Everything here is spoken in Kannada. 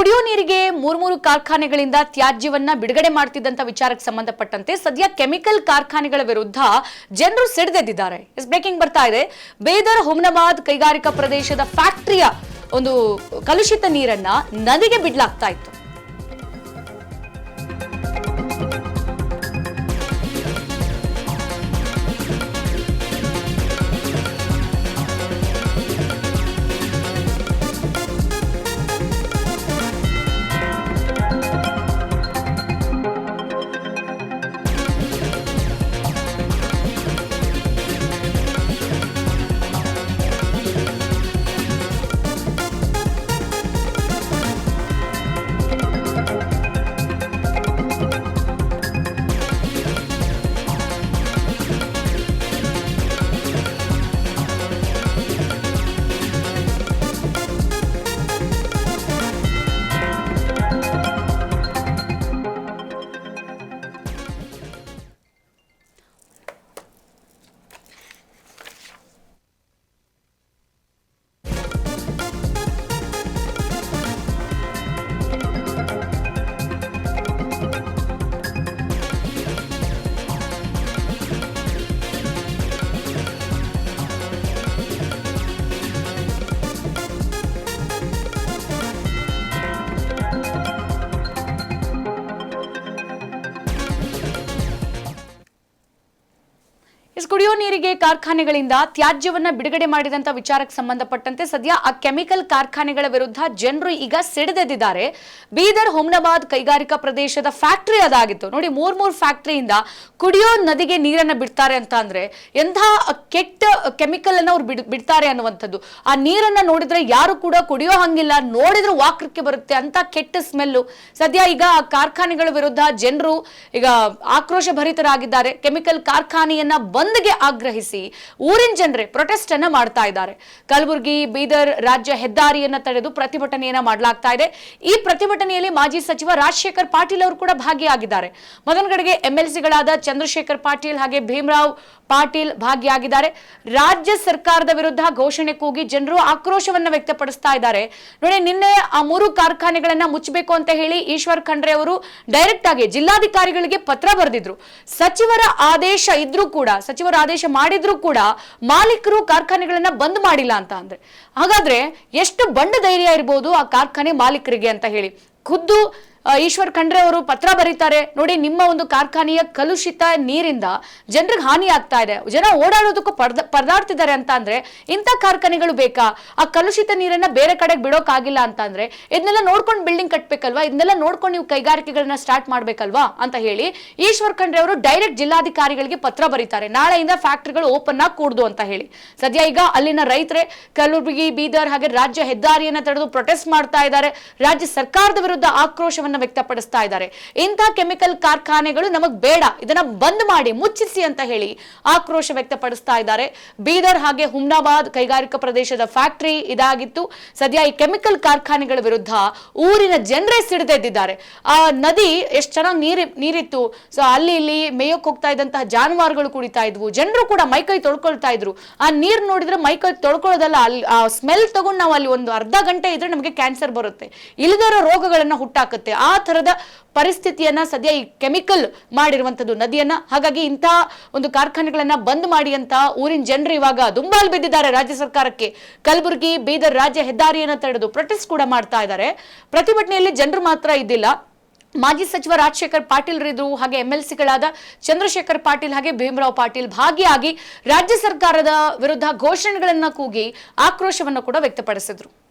ಕುಡಿಯೋ ನೀರಿಗೆ ಮೂರು ಕಾರ್ಖಾನೆಗಳಿಂದ ತ್ಯಾಜ್ಯವನ್ನ ಬಿಡುಗಡೆ ಮಾಡ್ತಿದ್ದಂತ ವಿಚಾರಕ್ಕೆ ಸಂಬಂಧಪಟ್ಟಂತೆ ಸದ್ಯ ಕೆಮಿಕಲ್ ಕಾರ್ಖಾನೆಗಳ ವಿರುದ್ಧ ಜನರು ಸಿಡಿದೆದ್ದಿದ್ದಾರೆ. ಬ್ರೇಕಿಂಗ್ ಬರ್ತಾ ಇದೆ. ಬೇದರ್ ಹುಮ್ನಾಬಾದ್ ಕೈಗಾರಿಕಾ ಪ್ರದೇಶದ ಫ್ಯಾಕ್ಟರಿಯ ಒಂದು ಕಲುಷಿತ ನೀರನ್ನ ನದಿಗೆ ಬಿಡಲಾಗ್ತಾ ಇತ್ತು. ಕುಡಿಯೋ ನೀರಿಗೆ ಕಾರ್ಖಾನೆಗಳಿಂದ ತ್ಯಾಜ್ಯವನ್ನ ಬಿಡುಗಡೆ ಮಾಡಿದಂತ ವಿಚಾರಕ್ಕೆ ಸಂಬಂಧಪಟ್ಟಂತೆ ಸದ್ಯ ಆ ಕೆಮಿಕಲ್ ಕಾರ್ಖಾನೆಗಳ ವಿರುದ್ಧ ಜನರು ಈಗ ಸಿಡಿದೆದ್ದಿದ್ದಾರೆ. ಬೀದರ್ ಹುಮ್ನಾಬಾದ್ ಕೈಗಾರಿಕಾ ಪ್ರದೇಶದ ಫ್ಯಾಕ್ಟರಿ ಅದಾಗಿತ್ತು ನೋಡಿ. ಮೂರ್ ಫ್ಯಾಕ್ಟರಿಯಿಂದ ಕುಡಿಯೋ ನದಿಗೆ ನೀರನ್ನ ಬಿಡ್ತಾರೆ ಅಂತ ಅಂದ್ರೆ ಎಂಥ ಕೆಟ್ಟ ಕೆಮಿಕಲ್ ಅನ್ನ ಅವ್ರು ಬಿಡ್ತಾರೆ ಅನ್ನುವಂಥದ್ದು. ಆ ನೀರನ್ನ ನೋಡಿದ್ರೆ ಯಾರು ಕೂಡ ಕುಡಿಯೋ ಹಂಗಿಲ್ಲ, ನೋಡಿದ್ರೆ ವಾಕರಕ್ಕೆ ಬರುತ್ತೆ ಅಂತ ಕೆಟ್ಟ ಸ್ಮೆಲ್ಲು. ಸದ್ಯ ಈಗ ಆ ಕಾರ್ಖಾನೆಗಳ ವಿರುದ್ಧ ಜನರು ಈಗ ಆಕ್ರೋಶ ಭರಿತರಾಗಿದ್ದಾರೆ. ಕೆಮಿಕಲ್ ಕಾರ್ಖಾನೆಯನ್ನ ಬಂದ್ಗೆ ಆಗ್ರಹಿಸಿ ಊರಿನ ಜನರೇ ಪ್ರೊಟೆಸ್ಟ್ ಅನ್ನ ಮಾಡ್ತಾ ಇದ್ದಾರೆ. ಕಲಬುರಗಿ ಬೀದರ್ ರಾಜ್ಯ ಹೆದ್ದಾರಿಯನ್ನ ತಡೆದು ಪ್ರತಿಭಟನೆಯನ್ನ ಮಾಡಲಾಗ್ತಾ ಇದೆ. ಈ ಪ್ರತಿಭಟನೆಯಲ್ಲಿ ಮಾಜಿ ಸಚಿವ ರಾಜಶೇಖರ್ ಪಾಟೀಲ್ ಅವರು ಕೂಡ ಭಾಗಿಯಾಗಿದ್ದಾರೆ. ಮೊದಲಗಡೆಗೆ ಎಂಎಲ್ಸಿಗಳಾದ ಚಂದ್ರಶೇಖರ್ ಪಾಟೀಲ್ ಹಾಗೆ ಭೀಮರಾವ್ ಪಾಟೀಲ್ ಭಾಗಿಯಾಗಿದ್ದಾರೆ. ರಾಜ್ಯ ಸರ್ಕಾರದ ವಿರುದ್ಧ ಘೋಷಣೆ ಕೂಗಿ ಜನರು ಆಕ್ರೋಶವನ್ನ ವ್ಯಕ್ತಪಡಿಸ್ತಾ ಇದ್ದಾರೆ. ನೋಡಿ, ನಿನ್ನೆ ಆ 3 ಕಾರ್ಖಾನೆಗಳನ್ನ ಮುಚ್ಚಬೇಕು ಅಂತ ಹೇಳಿ ಈಶ್ವರ್ ಖಂಡ್ರೆ ಅವರು ಡೈರೆಕ್ಟ್ ಆಗಿ ಜಿಲ್ಲಾಧಿಕಾರಿಗಳಿಗೆ ಪತ್ರ ಬರೆದಿದ್ರು. ಸಚಿವರ ಆದೇಶ ಇದ್ರೂ ಕೂಡ, ಸಚಿವರ ಆದೇಶ ಮಾಡಿದ್ರು ಕೂಡ ಮಾಲೀಕರು ಕಾರ್ಖಾನೆಗಳನ್ನ ಬಂದ್ ಮಾಡಿಲ್ಲ ಅಂತ ಅಂದ್ರೆ ಹಾಗಾದ್ರೆ ಎಷ್ಟು ಬಂಡ ಧೈರ್ಯ ಇರಬಹುದು ಆ ಕಾರ್ಖಾನೆ ಮಾಲೀಕರಿಗೆ ಅಂತ ಹೇಳಿ ಖುದ್ದು ಈಶ್ವರ್ ಖಂಡ್ರೆ ಅವರು ಪತ್ರ ಬರೀತಾರೆ. ನೋಡಿ, ನಿಮ್ಮ ಒಂದು ಕಾರ್ಖಾನೆಯ ಕಲುಷಿತ ನೀರಿಂದ ಜನರಿಗೆ ಹಾನಿ ಆಗ್ತಾ ಇದೆ, ಜನ ಓಡಾಡೋದಕ್ಕೂ ಪರದಾಡ್ತಿದ್ದಾರೆ ಅಂತ ಅಂದ್ರೆ ಇಂಥ ಕಾರ್ಖಾನೆಗಳು ಬೇಕಾ? ಆ ಕಲುಷಿತ ನೀರನ್ನ ಬೇರೆ ಕಡೆಗೆ ಬಿಡೋಕ್ಕಾಗಿಲ್ಲ ಅಂತ ಅಂದ್ರೆ ಇದನ್ನೆಲ್ಲ ನೋಡ್ಕೊಂಡು ಬಿಲ್ಡಿಂಗ್ ಕಟ್ಬೇಕಲ್ವಾ, ಇದನ್ನೆಲ್ಲ ನೋಡ್ಕೊಂಡು ನೀವು ಕೈಗಾರಿಕೆಗಳನ್ನ ಸ್ಟಾರ್ಟ್ ಮಾಡ್ಬೇಕಲ್ವಾ ಅಂತ ಹೇಳಿ ಈಶ್ವರ್ ಖಂಡ್ರೆ ಅವರು ಡೈರೆಕ್ಟ್ ಜಿಲ್ಲಾಧಿಕಾರಿಗಳಿಗೆ ಪತ್ರ ಬರೀತಾರೆ. ನಾಳೆಯಿಂದ ಫ್ಯಾಕ್ಟರಿಗಳು ಓಪನ್ ಆಗಿ ಕೂಡ್ದು ಅಂತ ಹೇಳಿ. ಸದ್ಯ ಈಗ ಅಲ್ಲಿನ ರೈತರೇ ಕಲಬುರಗಿ ಬೀದರ್ ಹಾಗೆ ರಾಜ್ಯ ಹೆದ್ದಾರಿಯನ್ನ ತಡೆದು ಪ್ರೊಟೆಸ್ಟ್ ಮಾಡ್ತಾ ಇದ್ದಾರೆ. ರಾಜ್ಯ ಸರ್ಕಾರದ ವಿರುದ್ಧ ಆಕ್ರೋಶವನ್ನ ವ್ಯಕ್ತಪಡಿಸ್ತಾ ಇದ್ದಾರೆ. ಇಂಥ ಕೆಮಿಕಲ್ ಕಾರ್ಖಾನೆಗಳು ನಮಗ್ ಬೇಡ, ಇದನ್ನ ಬಂದ್ ಮಾಡಿ ಮುಚ್ಚಿಸಿ ಅಂತ ಹೇಳಿ ಆಕ್ರೋಶ ವ್ಯಕ್ತಪಡಿಸ್ತಾ ಇದ್ದಾರೆ. ಬೀದರ್ ಹಾಗೆ ಹುಮ್ನಾಬಾದ್ ಕೈಗಾರಿಕಾ ಪ್ರದೇಶದ ಫ್ಯಾಕ್ಟರಿ ಇದಾಗಿತ್ತು. ಸದ್ಯ ಈ ಕೆಮಿಕಲ್ ಕಾರ್ಖಾನೆಗಳ ವಿರುದ್ಧ ಊರಿನ ಜನರೇ ಸಿಡಿದೆದ್ದಿದ್ದಾರೆ. ಆ ನದಿ ಎಷ್ಟು ಚೆನ್ನಾಗಿ ನೀರಿತ್ತು. ಸೊ ಅಲ್ಲಿ ಇಲ್ಲಿ ಮೇಯಕ್ಕೆ ಹೋಗ್ತಾ ಇದ್ದಂತಹ ಜಾನುವಾರುಗಳು ಕುಡಿತಾ ಇದ್ವು. ಜನರು ಕೂಡ ಮೈಕೈ ತೊಳ್ಕೊಳ್ತಾ ಇದ್ರು. ಆ ನೀರ್ ನೋಡಿದ್ರೆ ಮೈಕೈ ತೊಳ್ಕೊಳ್ಳೋದಲ್ಲ, ಅಲ್ಲಿ ಆ ಸ್ಮೆಲ್ ತಗೊಂಡು ನಾವು ಅಲ್ಲಿ ಒಂದು ಅರ್ಧ ಗಂಟೆ ಇದ್ರೆ ನಮಗೆ ಕ್ಯಾನ್ಸರ್ ಬರುತ್ತೆ, ಇಲ್ಲದಿರೋ ರೋಗಗಳನ್ನ ಹುಟ್ಟಾಕುತ್ತೆ. ಆ ತರದ ಪರಿಸ್ಥಿತಿಯನ್ನ ಸದ್ಯ ಈ ಕೆಮಿಕಲ್ ಮಾಡಿರುವಂತದ್ದು ನದಿಯನ್ನ. ಹಾಗಾಗಿ ಇಂಥ ಒಂದು ಕಾರ್ಖಾನೆಗಳನ್ನ ಬಂದ್ ಮಾಡಿ ಅಂತ ಊರಿನ ಜನರು ಇವಾಗ ದುಂಬಾಲು ಬಿದ್ದಿದ್ದಾರೆ ರಾಜ್ಯ ಸರ್ಕಾರಕ್ಕೆ. ಕಲಬುರಗಿ ಬೀದರ್ ರಾಜ್ಯ ಹೆದ್ದಾರಿಯನ್ನ ತಡೆದು ಪ್ರೊಟೆಸ್ಟ್ ಕೂಡ ಮಾಡ್ತಾ ಇದ್ದಾರೆ. ಪ್ರತಿಭಟನೆಯಲ್ಲಿ ಜನರು ಮಾತ್ರ ಇದ್ದಿಲ್ಲ, ಮಾಜಿ ಸಚಿವ ರಾಜಶೇಖರ್ ಪಾಟೀಲ್ ಇದ್ರು, ಹಾಗೆ ಎಂಎಲ್ಸಿಗಳಾದ ಚಂದ್ರಶೇಖರ್ ಪಾಟೀಲ್ ಹಾಗೆ ಭೀಮರಾವ್ ಪಾಟೀಲ್ ಭಾಗಿಯಾಗಿ ರಾಜ್ಯ ಸರ್ಕಾರದ ವಿರುದ್ಧ ಘೋಷಣೆಗಳನ್ನ ಕೂಗಿ ಆಕ್ರೋಶವನ್ನು ಕೂಡ ವ್ಯಕ್ತಪಡಿಸಿದ್ರು.